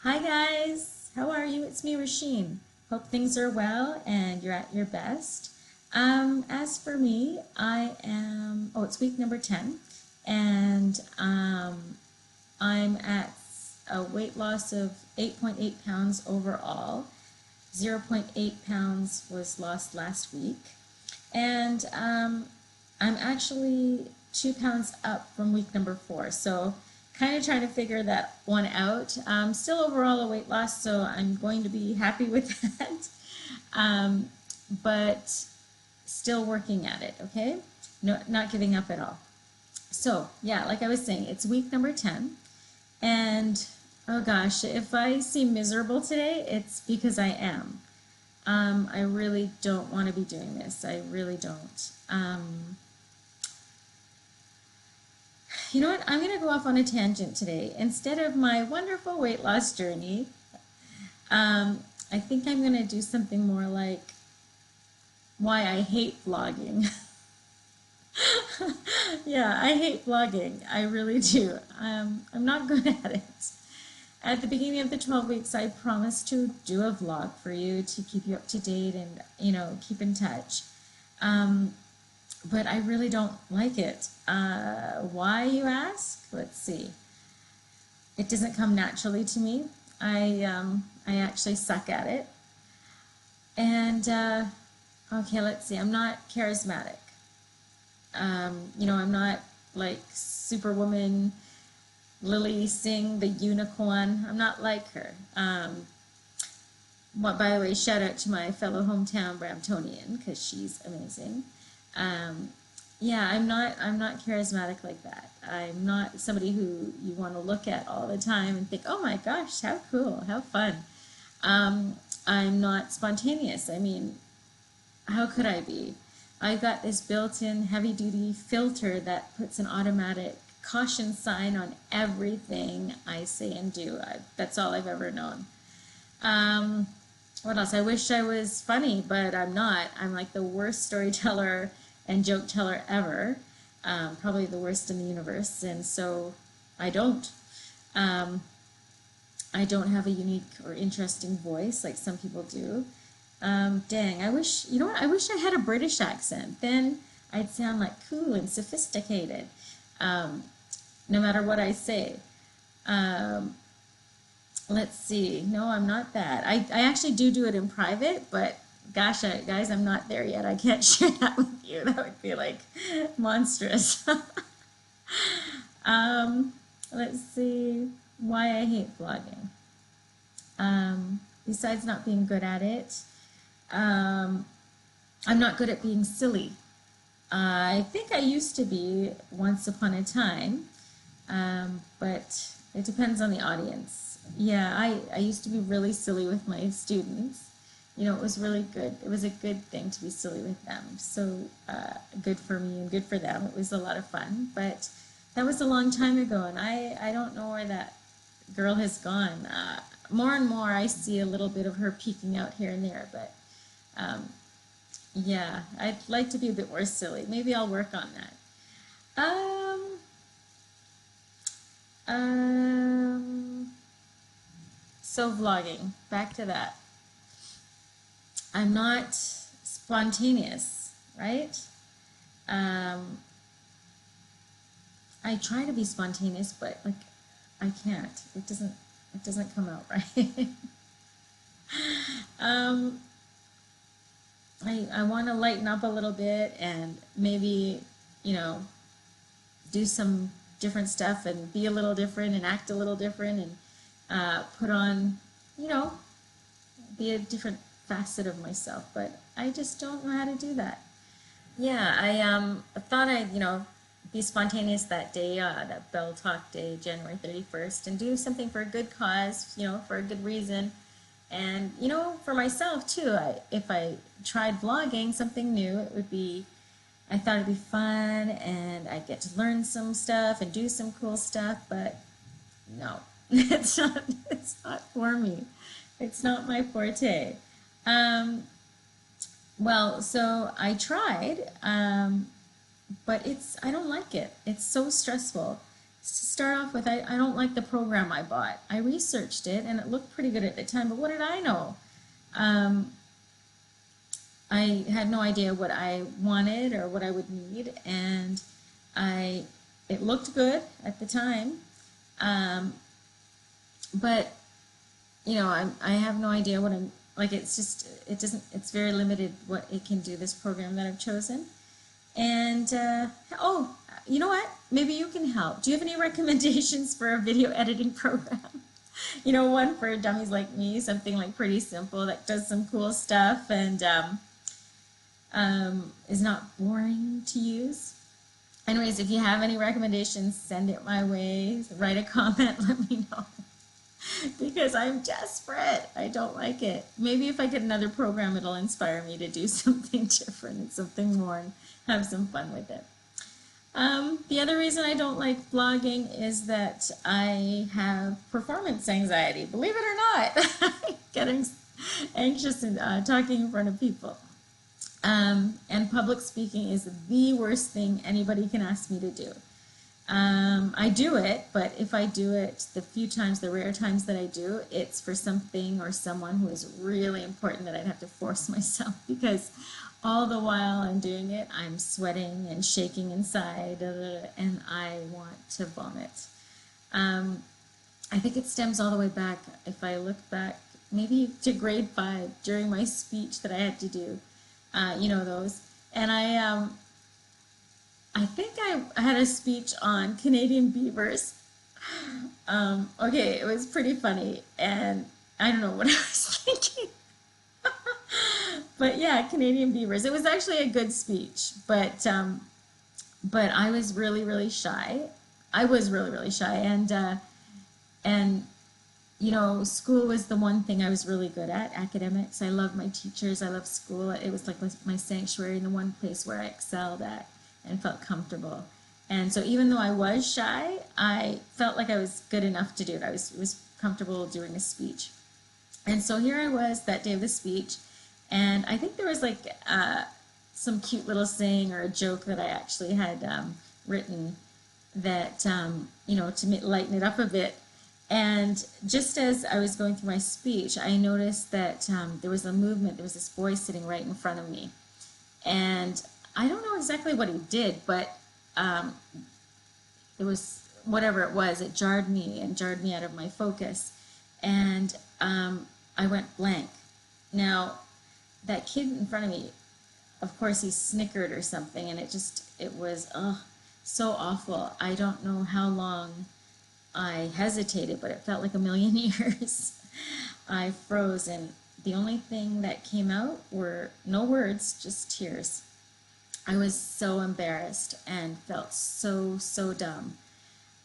Hi guys, how are you? It's me, Rasheen. Hope things are well and you're at your best. As for me, it's week number 10, and I'm at a weight loss of 8.8 pounds overall. 0.8 pounds was lost last week, and I'm actually 2 pounds up from week number 4. So kind of trying to figure that one out. Still overall a weight loss, so I'm going to be happy with that. But still working at it, okay? No, not giving up at all. So yeah, like I was saying, it's week number 10. And oh gosh, if I seem miserable today, it's because I am. I really don't want to be doing this. I really don't. You know what? I'm going to go off on a tangent today. Instead of my wonderful weight loss journey, I think I'm going to do something more like why I hate vlogging. Yeah, I hate vlogging. I really do. I'm not good at it. At the beginning of the 12 weeks, I promised to do a vlog for you to keep you up to date and, keep in touch. But I really don't like it. Why, you ask? Let's see. It doesn't come naturally to me. I actually suck at it. And, okay, let's see. I'm not charismatic. I'm not like Superwoman, Lily Singh, the unicorn. I'm not like her. By the way, shout out to my fellow hometown Ramjohn-Edun, because she's amazing. Yeah, I'm not charismatic like that. I'm not somebody who you want to look at all the time and think, oh my gosh, how cool, how fun. I'm not spontaneous. I mean, how could I be? I got this built-in heavy-duty filter that puts an automatic caution sign on everything I say and do. That's all I've ever known. What else? I wish I was funny, but I'm not. I'm like the worst storyteller and joke teller ever. Probably the worst in the universe, and so I don't. I don't have a unique or interesting voice like some people do. Dang, I wish, you know what? I wish I had a British accent. Then I'd sound like cool and sophisticated, no matter what I say. Let's see. No, I'm not that. I actually do it in private, but gosh, guys, I'm not there yet. I can't share that with you. That would be like monstrous. Let's see why I hate vlogging. Besides not being good at it, I'm not good at being silly. I think I used to be once upon a time, but it depends on the audience. Yeah, I used to be really silly with my students. It was really good. It was a good thing to be silly with them. So good for me and good for them. It was a lot of fun, but that was a long time ago, and I don't know where that girl has gone. More and more I see a little bit of her peeking out here and there, but yeah, I'd like to be a bit more silly. Maybe I'll work on that. So vlogging, back to that. I'm not spontaneous, right? I try to be spontaneous, but like I can't. It doesn't come out right. I want to lighten up a little bit and maybe, do some different stuff and be a little different and act a little different and put on, be a different facet of myself, but I just don't know how to do that. Yeah, I thought I'd, be spontaneous that day, that Bell Talk Day, January 31st, and do something for a good cause, for a good reason. And, for myself too, if I tried vlogging something new, it would be, I thought it'd be fun and I'd get to learn some stuff and do some cool stuff, but no, it's not for me. It's not my forte. Well, so I tried, but I don't like it. It's so stressful. start off with, I don't like the program I bought. I researched it and it looked pretty good at the time, but what did I know? I had no idea what I wanted or what I would need, and it looked good at the time, but you know, I have no idea what I'm like. It's just, it's very limited what it can do, this program that I've chosen. And oh, you know what? Maybe you can help. Do you have any recommendations for a video editing program? You know, one for dummies like me, something like pretty simple that does some cool stuff and is not boring to use. Anyways, if you have any recommendations, send it my way. Write a comment, let me know. Because I'm desperate. I don't like it. Maybe if I get another program, it'll inspire me to do something different and something more and have some fun with it. The other reason I don't like vlogging is that I have performance anxiety. Believe it or not, getting anxious and talking in front of people. And public speaking is the worst thing anybody can ask me to do. I do it, but if I do it, the rare times that I do, it's for something or someone who is really important that I'd have to force myself, because all the while I'm doing it, I'm sweating and shaking inside, and I want to vomit. I think it stems all the way back, if I look back, maybe to grade 5 during my speech that I had to do, you know those, and I think I had a speech on Canadian beavers. Okay, it was pretty funny, and I don't know what I was thinking. But yeah, Canadian beavers. It was actually a good speech, but I was really, really shy. I was really, really shy, and you know, school was the one thing I was really good at, academics. I love my teachers. I love school. It was like my sanctuary, and the one place where I excelled at and felt comfortable. And so even though I was shy, I felt like I was good enough to do it. I was comfortable doing a speech. And so here I was that day of the speech, and I think there was like some cute little saying or a joke that I actually had written that, you know, to lighten it up a bit. And just as I was going through my speech, I noticed that there was a movement. There was this boy sitting right in front of me. And I don't know exactly what he did, but it was whatever it was. It jarred me out of my focus. And I went blank. Now, that kid in front of me, of course, he snickered or something, and it was so awful. I don't know how long I hesitated, but it felt like a million years. I froze, and the only thing that came out were no words, just tears. I was so embarrassed and felt so dumb.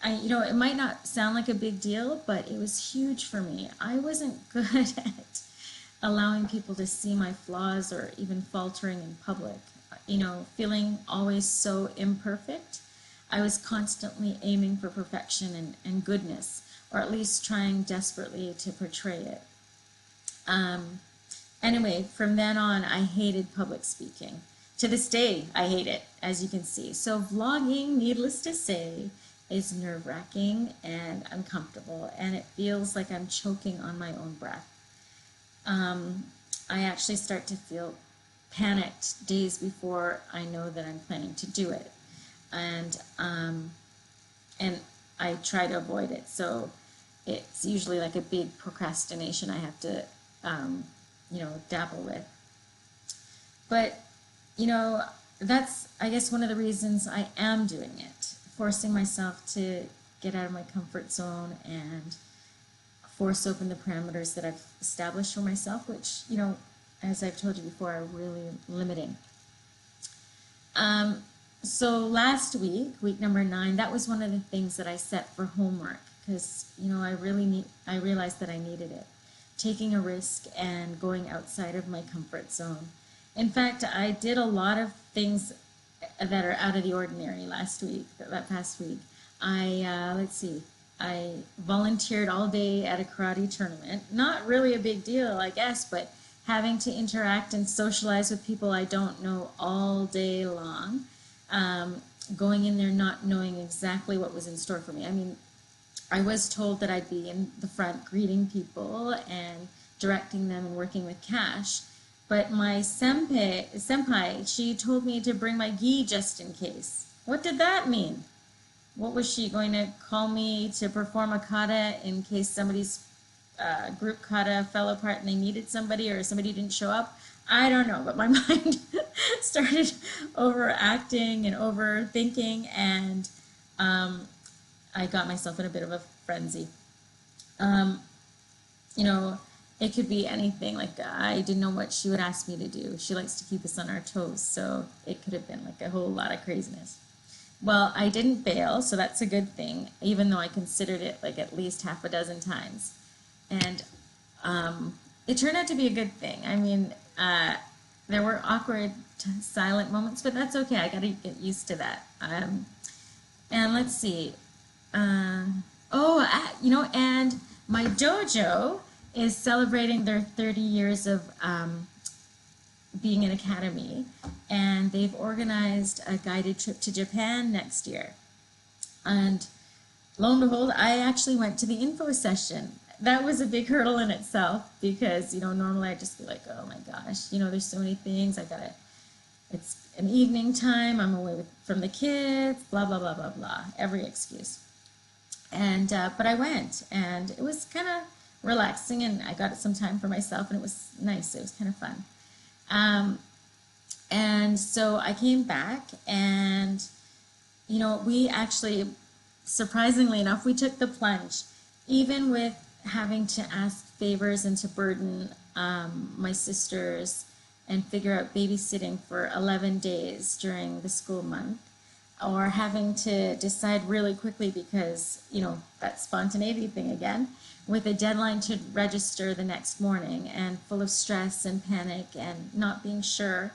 You know, it might not sound like a big deal, but it was huge for me. I wasn't good at allowing people to see my flaws or even faltering in public. You know, feeling always so imperfect. I was constantly aiming for perfection and goodness, or at least trying desperately to portray it. Anyway, from then on, I hated public speaking. To this day, I hate it, as you can see. So vlogging, needless to say, is nerve-wracking and uncomfortable, and it feels like I'm choking on my own breath. I actually start to feel panicked days before I know that I'm planning to do it. And I try to avoid it. So it's usually like a big procrastination I have to, you know, dabble with. But, you know, that's, I guess, one of the reasons I am doing it, forcing myself to get out of my comfort zone and force open the parameters that I've established for myself, which, you know, as I've told you before, are really limiting. So last week, week number 9, that was one of the things that I set for homework, because, you know, I realized that I needed it. Taking a risk and going outside of my comfort zone. In fact, I did a lot of things that are out of the ordinary that past week. I volunteered all day at a karate tournament. Not really a big deal, I guess, but having to interact and socialize with people I don't know all day long. going in there not knowing exactly what was in store for me. I mean, I was told that I'd be in the front greeting people and directing them and working with cash. But my senpai, she told me to bring my gi just in case. What did that mean? What was she going to call me to perform a kata in case somebody's group kata fell apart and they needed somebody or somebody didn't show up? I don't know, but my mind started overacting and overthinking, and I got myself in a bit of a frenzy. You know, it could be anything. Like, I didn't know what she would ask me to do. She likes to keep us on our toes, so it could have been like a whole lot of craziness. Well, I didn't bail, so that's a good thing, even though I considered it like at least half a dozen times. And it turned out to be a good thing. I mean, there were awkward, silent moments, but that's okay. I got to get used to that. And let's see. You know, and my dojo is celebrating their 30 years of being an academy, and they've organized a guided trip to Japan next year. And lo and behold, I actually went to the info session. That was a big hurdle in itself because, you know, normally I'd just be like, oh my gosh, you know, there's so many things. It's an evening time, I'm away from the kids, blah, blah, blah, blah, blah, every excuse. And, but I went, and it was kind of relaxing, and I got some time for myself, and it was nice. It was kind of fun. And so I came back, and, you know, we actually, surprisingly enough, we took the plunge, even with having to ask favors and to burden my sisters and figure out babysitting for 11 days during the school month, or having to decide really quickly because, you know, that spontaneity thing again, with a deadline to register the next morning and full of stress and panic and not being sure.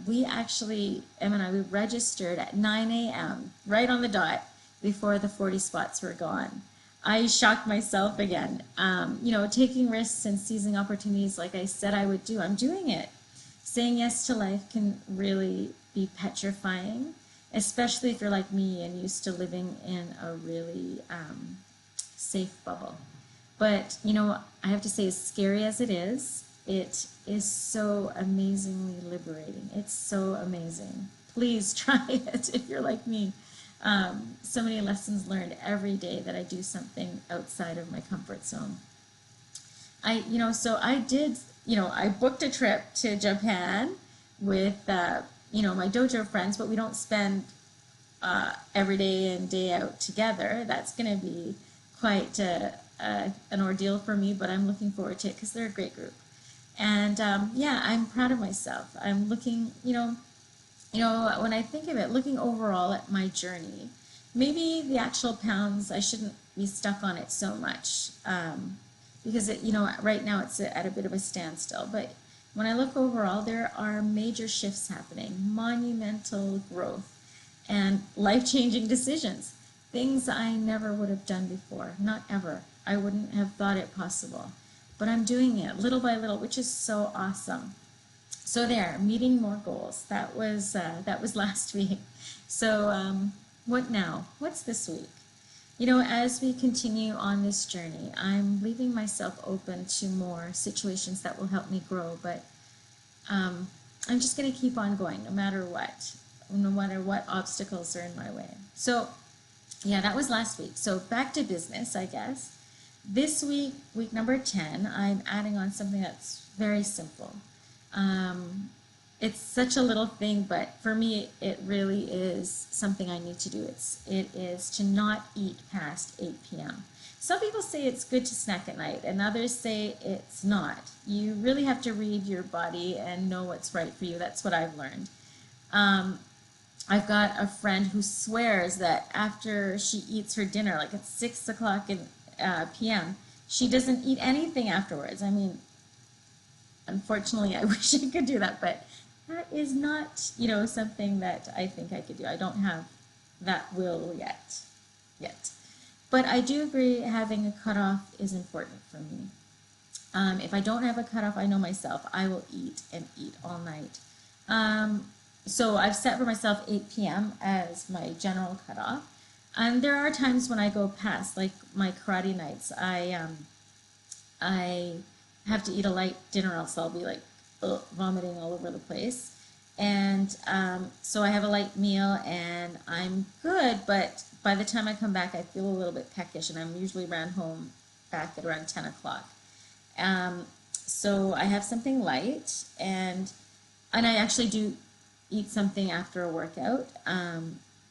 We actually, Em and I, we registered at 9 a.m., right on the dot, before the 40 spots were gone. I shocked myself again. You know, taking risks and seizing opportunities like I said I would do, I'm doing it. Saying yes to life can really be petrifying, especially if you're like me and used to living in a really safe bubble. But, you know, I have to say, as scary as it is so amazingly liberating. It's so amazing. Please try it if you're like me. So many lessons learned every day that I do something outside of my comfort zone. So I did, you know, I booked a trip to Japan with, you know, my dojo friends, but we don't spend every day in, day out together. That's going to be quite an ordeal for me, but I'm looking forward to it because they're a great group. And yeah, I'm proud of myself. I'm looking, you know, when I think of it, looking overall at my journey, maybe the actual pounds, I shouldn't be stuck on it so much because, you know, right now it's at a bit of a standstill. But when I look overall, there are major shifts happening, monumental growth, and life-changing decisions, things I never would have done before, not ever. I wouldn't have thought it possible. But I'm doing it little by little, which is so awesome. So there, meeting more goals. That was last week. So what now? What's this week? You know, as we continue on this journey, I'm leaving myself open to more situations that will help me grow. But I'm just going to keep on going, no matter what obstacles are in my way. So yeah, that was last week. So back to business, I guess. This week, week number 10, I'm adding on something that's very simple. It's such a little thing, but for me, it really is something I need to do. It is to not eat past 8 p.m. Some people say it's good to snack at night, and others say it's not. You really have to read your body and know what's right for you. That's what I've learned. I've got a friend who swears that after she eats her dinner, like at 6 o'clock p.m., she doesn't eat anything afterwards. I mean, unfortunately, I wish I could do that, but that is not, you know, something that I think I could do. I don't have that will yet. But I do agree having a cutoff is important for me. If I don't have a cutoff, I know myself, I will eat and eat all night. So I've set for myself 8 p.m. as my general cutoff. And there are times when I go past, like my karate nights. I have to eat a light dinner, else I'll be like vomiting all over the place. And so I have a light meal and I'm good, but by the time I come back, I feel a little bit peckish, and I'm usually around home back at around 10 o'clock. So I have something light, and I actually do eat something after a workout,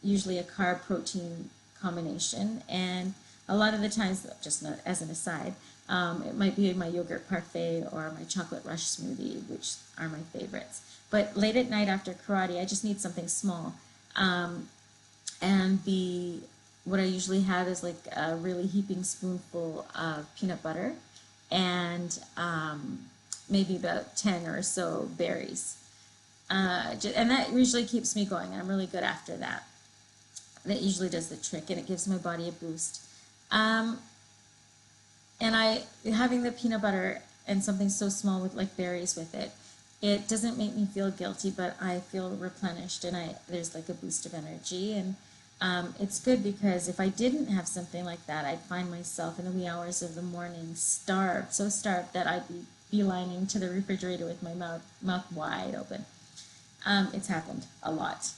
usually a carb protein combination, and a lot of the times, just as an aside, it might be my yogurt parfait or my chocolate rush smoothie, which are my favorites. But late at night after karate, I just need something small. And what I usually have is like a really heaping spoonful of peanut butter and maybe about 10 or so berries. And that usually keeps me going. I'm really good after that. That usually does the trick, and it gives my body a boost. And having the peanut butter and something so small with like berries with it, it doesn't make me feel guilty, but I feel replenished, and there's like a boost of energy. And it's good, because if I didn't have something like that, I'd find myself in the wee hours of the morning starved, so starved that I'd be beelining to the refrigerator with my mouth wide open. It's happened a lot.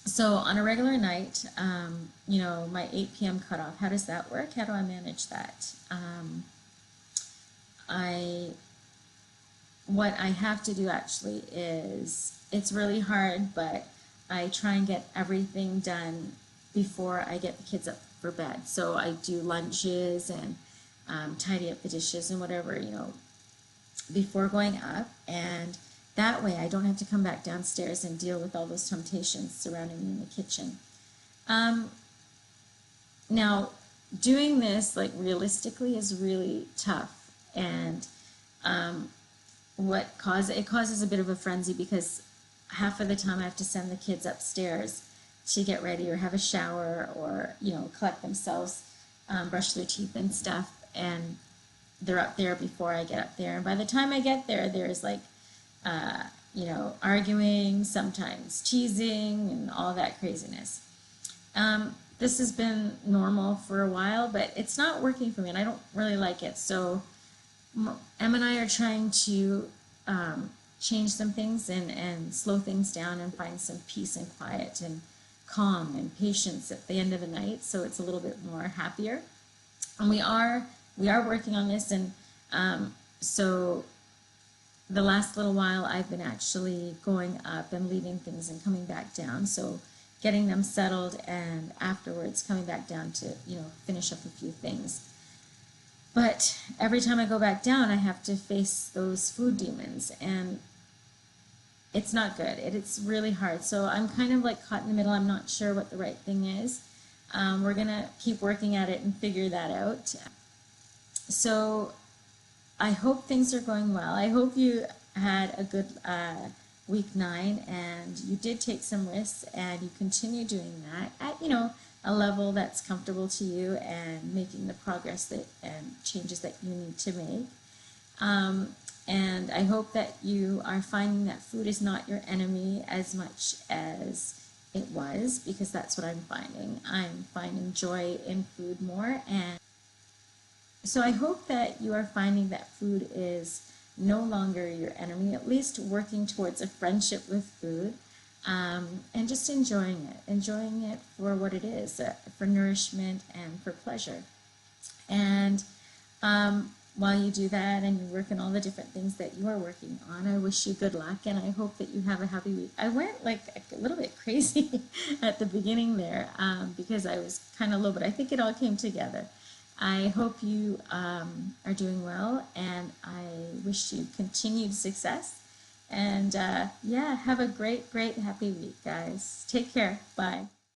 So on a regular night, my 8 p.m. cutoff, how does that work? How do I manage that? What I have to do actually is, it's really hard, but I try and get everything done before I get the kids up for bed. So I do lunches and tidy up the dishes and whatever, before going up, and that way I don't have to come back downstairs and deal with all those temptations surrounding me in the kitchen. Now, doing this like realistically is really tough, and it causes a bit of a frenzy, because half of the time I have to send the kids upstairs to get ready or have a shower or collect themselves, brush their teeth and stuff, and they're up there before I get up there. And by the time I get there, there's like arguing, sometimes teasing, and all that craziness. This has been normal for a while, but it's not working for me, and I don't really like it. So Em and I are trying to change some things and slow things down and find some peace and quiet and calm and patience at the end of the night, so it's a little bit more happier. And we are working on this, and so the last little while I've been actually going up and leaving things and coming back down, so getting them settled, and afterwards coming back down to finish up a few things. But every time I go back down, I have to face those food demons, and it's not good. It's really hard. So I'm kind of like caught in the middle. I'm not sure what the right thing is. We're going to keep working at it and figure that out. So I hope things are going well. I hope you had a good week 9, and you did take some risks, and you continue doing that at a level that's comfortable to you, and making the progress and changes that you need to make. And I hope that you are finding that food is not your enemy as much as it was, because that's what I'm finding. I'm finding joy in food more, and so I hope that you are finding that food is no longer your enemy, at least working towards a friendship with food, and just enjoying it for what it is, for nourishment and for pleasure. And while you do that and you work on all the different things that you are working on, I wish you good luck, and I hope that you have a happy week. I went like a little bit crazy at the beginning there, because I was kind of low, but I think it all came together. I hope you are doing well, and I wish you continued success. And have a great, happy week, guys. Take care. Bye.